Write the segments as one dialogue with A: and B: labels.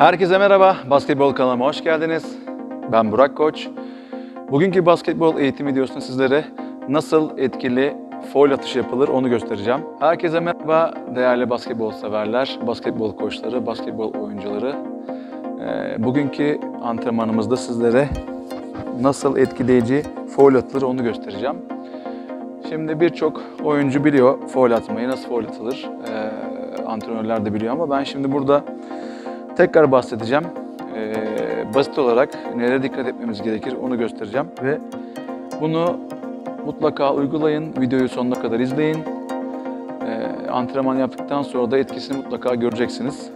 A: Herkese merhaba, basketbol kanalıma hoş geldiniz. Ben Burak Koç. Bugünkü basketbol eğitim videosunda sizlere nasıl etkili faul atışı yapılır onu göstereceğim. Herkese merhaba değerli basketbol severler, basketbol koçları, basketbol oyuncuları. Bugünkü antrenmanımızda sizlere nasıl etkileyici faul atılır onu göstereceğim. Şimdi birçok oyuncu biliyor faul atmayı, nasıl faul atılır. Antrenörler de biliyor ama ben şimdi burada tekrar bahsedeceğim. Basit olarak nelere dikkat etmemiz gerekir onu göstereceğim ve bunu mutlaka uygulayın. Videoyu sonuna kadar izleyin. Antrenman yaptıktan sonra da etkisini mutlaka göreceksiniz.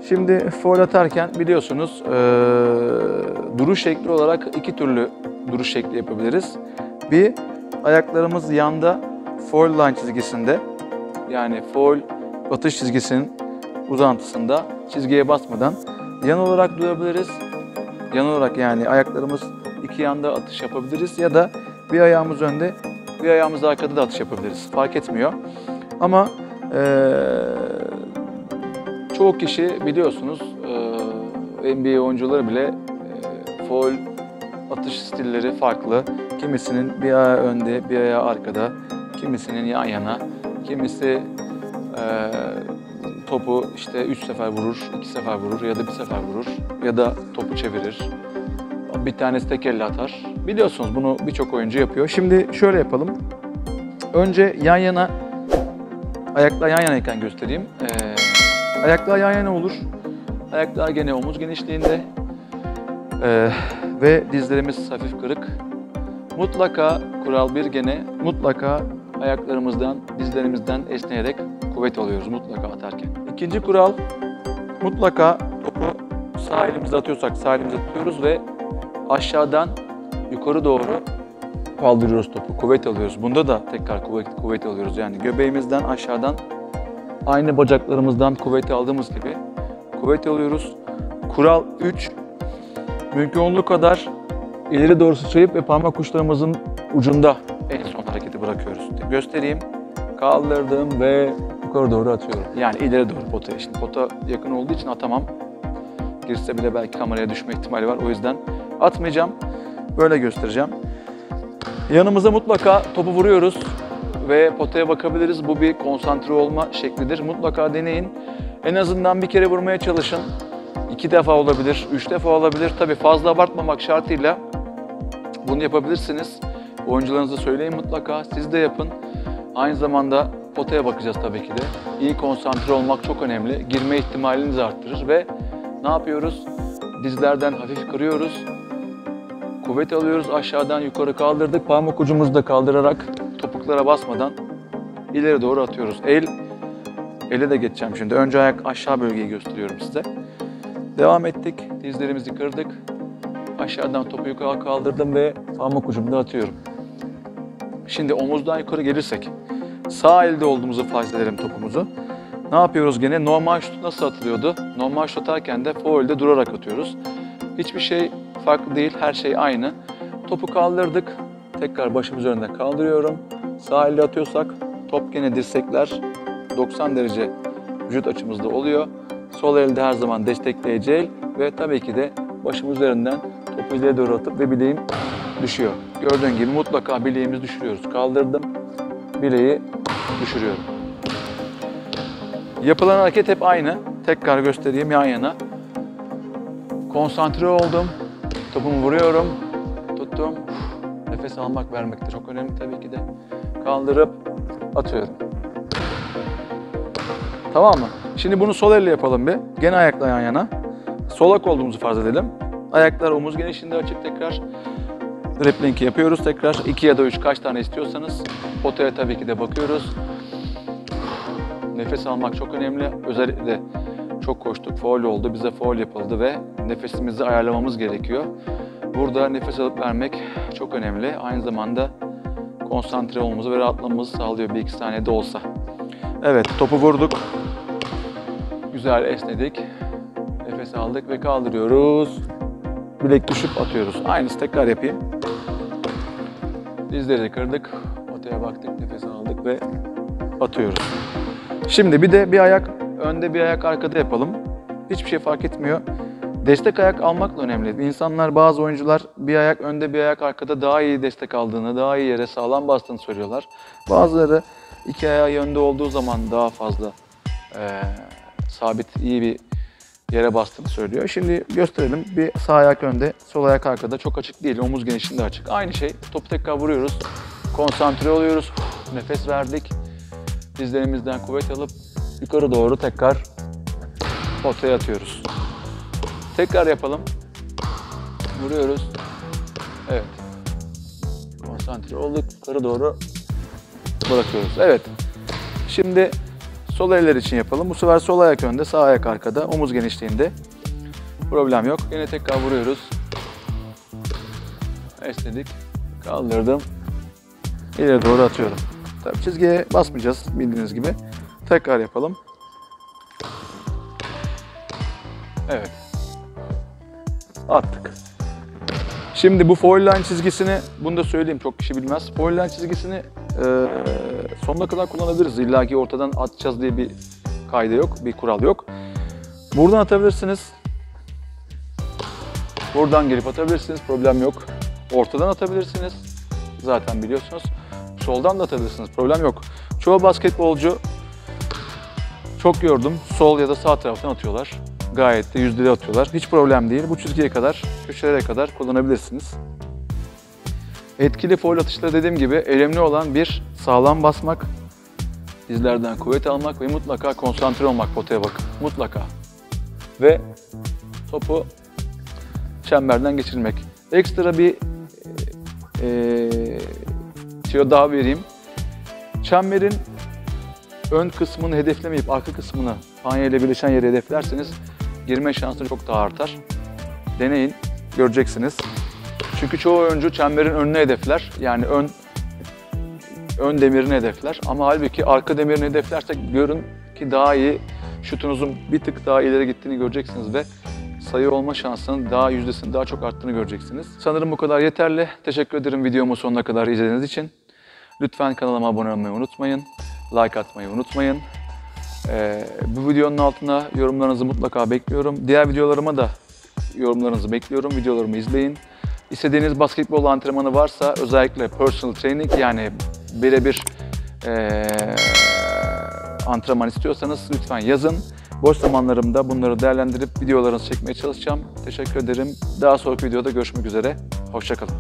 A: Şimdi faul atarken biliyorsunuz duruş şekli olarak iki türlü duruş şekli yapabiliriz. Bir, ayaklarımız yanda faul line çizgisinde, yani faul atış çizgisinin uzantısında çizgiye basmadan yan olarak durabiliriz. Yan olarak yani ayaklarımız iki yanda atış yapabiliriz ya da bir ayağımız önde, bir ayağımız arkada da atış yapabiliriz. Fark etmiyor. Ama çoğu kişi biliyorsunuz NBA oyuncuları bile faul atış stilleri farklı. Kimisinin bir ayağı önde, bir ayağı arkada, kimisinin yan yana, kimisi topu işte 3 sefer vurur, 2 sefer vurur ya da 1 sefer vurur ya da topu çevirir. Bir tanesi tek elle atar. Biliyorsunuz bunu birçok oyuncu yapıyor. Şimdi şöyle yapalım. Önce yan yana, ayaklar yan yanayken göstereyim. Ayaklar yan yana olur. Ayaklar gene omuz genişliğinde ve dizlerimiz hafif kırık. Mutlaka kural bir gene mutlaka ayaklarımızdan, dizlerimizden esneyerek kuvvet alıyoruz mutlaka atarken. İkinci kural, mutlaka topu sağ elimizle atıyorsak sağ elimizle tutuyoruz ve aşağıdan yukarı doğru kaldırıyoruz topu, kuvvet alıyoruz. Bunda da tekrar kuvvet alıyoruz. Yani göbeğimizden aşağıdan aynı bacaklarımızdan kuvvet aldığımız gibi kuvvet alıyoruz. Kural 3, mümkün olduğu kadar ileri doğru sıçrayıp ve parmak uçlarımızın ucunda en son hareketi bırakıyoruz. Göstereyim. Kaldırdım ve yukarı doğru atıyorum. Yani ileri doğru potaya. Şimdi pota yakın olduğu için atamam. Girse bile belki kameraya düşme ihtimali var. O yüzden atmayacağım. Böyle göstereceğim. Yanımıza mutlaka topu vuruyoruz ve potaya bakabiliriz. Bu bir konsantre olma şeklidir. Mutlaka deneyin. En azından bir kere vurmaya çalışın. 2 defa olabilir, 3 defa olabilir. Tabii fazla abartmamak şartıyla bunu yapabilirsiniz. Oyuncularınıza söyleyin mutlaka. Siz de yapın. Aynı zamanda potaya bakacağız tabii ki de. İyi konsantre olmak çok önemli. Girme ihtimalinizi arttırır ve ne yapıyoruz? Dizlerden hafif kırıyoruz. Kuvvet alıyoruz. Aşağıdan yukarı kaldırdık. Parmak ucumuzu da kaldırarak topuklara basmadan ileri doğru atıyoruz. Ele de geçeceğim şimdi. Önce ayak aşağı bölgeyi gösteriyorum size. Devam ettik. Dizlerimizi kırdık. Aşağıdan topu yukarı kaldırdım ve parmak ucumda atıyorum. Şimdi omuzdan yukarı gelirsek, sağ elde olduğumuzu farz edelim topumuzu. Ne yapıyoruz gene? Normal şut nasıl atılıyordu? Normal şut atarken de faulde durarak atıyoruz. Hiçbir şey farklı değil, her şey aynı. Topu kaldırdık, tekrar başım üzerinde kaldırıyorum. Sağ elde atıyorsak top gene dirsekler 90 derece vücut açımızda oluyor. Sol elde her zaman destekleyici el ve tabii ki de başım üzerinden topu ileri doğru atıp ve bileğim düşüyor. Gördüğün gibi mutlaka bileğimizi düşürüyoruz. Kaldırdım, bileği düşürüyorum. Yapılan hareket hep aynı. Tekrar göstereyim yan yana. Konsantre oldum. Topumu vuruyorum. Tuttum. Nefes almak, vermek de çok önemli tabii ki de. Kaldırıp atıyorum. Tamam mı? Şimdi bunu sol elle yapalım bir. Gene ayakla yan yana. Solak olduğumuzu farz edelim. Ayaklar omuz genişliğinde açık tekrar. Replink'i yapıyoruz tekrar. 2 ya da 3 kaç tane istiyorsanız. Potaya tabii ki de bakıyoruz. Nefes almak çok önemli. Özellikle çok koştuk, faul oldu. Bize faul yapıldı ve nefesimizi ayarlamamız gerekiyor. Burada nefes alıp vermek çok önemli. Aynı zamanda konsantre olmamızı ve rahatlamamızı sağlıyor 1-2 saniyede olsa. Evet, topu vurduk. Güzel esnedik. Nefes aldık ve kaldırıyoruz. Bilek düşüp atıyoruz. Aynısı tekrar yapayım. Dizleri kırdık. Potaya baktık, nefes aldık ve atıyoruz. Şimdi bir de bir ayak önde bir ayak arkada yapalım. Hiçbir şey fark etmiyor. Destek ayak almak da önemli. İnsanlar, bazı oyuncular bir ayak önde bir ayak arkada daha iyi destek aldığını, daha iyi yere sağlam bastığını söylüyorlar. Bazıları iki ayağı yönde olduğu zaman daha fazla sabit, iyi bir yere bastığını söylüyor. Şimdi gösterelim. Bir sağ ayak önde, sol ayak arkada. Çok açık değil, omuz genişliğinde açık. Aynı şey. Topu tekrar vuruyoruz. Konsantre oluyoruz. Nefes verdik. Dizlerimizden kuvvet alıp yukarı doğru tekrar potaya atıyoruz. Tekrar yapalım. Vuruyoruz. Evet. Konsantre olduk. Yukarı doğru bırakıyoruz. Evet. Şimdi sol eller için yapalım. Bu sefer sol ayak önde, sağ ayak arkada. Omuz genişliğinde. Problem yok. Yine tekrar vuruyoruz. Esnedik. Kaldırdım. İleri doğru atıyorum. Tabii çizgiye basmayacağız bildiğiniz gibi. Tekrar yapalım. Evet. Attık. Şimdi bu foul line çizgisini, bunu da söyleyeyim, çok kişi bilmez. Foul line çizgisini sonuna kadar kullanabiliriz. İlla ki ortadan atacağız diye bir kaide yok, bir kural yok. Buradan atabilirsiniz. Buradan gelip atabilirsiniz, problem yok. Ortadan atabilirsiniz. Zaten biliyorsunuz. Soldan da atabilirsiniz, problem yok. Çoğu basketbolcu, çok gördüm, sol ya da sağ taraftan atıyorlar. Gayet de yüzdeli atıyorlar. Hiç problem değil. Bu çizgiye kadar, köşelere kadar kullanabilirsiniz. Etkili foul atışları dediğim gibi önemli olan bir, sağlam basmak, dizlerden kuvvet almak ve mutlaka konsantre olmak potaya bakın. Mutlaka. Ve topu çemberden geçirmek. Ekstra bir tüyo daha vereyim. Çemberin ön kısmını hedeflemeyip arka kısmını panya ile birleşen yeri hedeflerseniz girme şansı çok daha artar. Deneyin, göreceksiniz. Çünkü çoğu oyuncu çemberin önüne hedefler. Yani ön demirini hedefler. Ama halbuki arka demirini hedeflersek görün ki daha iyi, şutunuzun bir tık daha ileri gittiğini göreceksiniz ve sayı olma şansının yüzdesinin daha çok arttığını göreceksiniz. Sanırım bu kadar yeterli. Teşekkür ederim videomu sonuna kadar izlediğiniz için. Lütfen kanalıma abone olmayı unutmayın. Like atmayı unutmayın. Bu videonun altına yorumlarınızı mutlaka bekliyorum. Diğer videolarıma da yorumlarınızı bekliyorum. Videolarımı izleyin. İstediğiniz basketbol antrenmanı varsa, özellikle personal training, yani birebir antrenman istiyorsanız lütfen yazın. Boş zamanlarımda bunları değerlendirip videolarınızı çekmeye çalışacağım. Teşekkür ederim. Daha sonraki videoda görüşmek üzere. Hoşça kalın.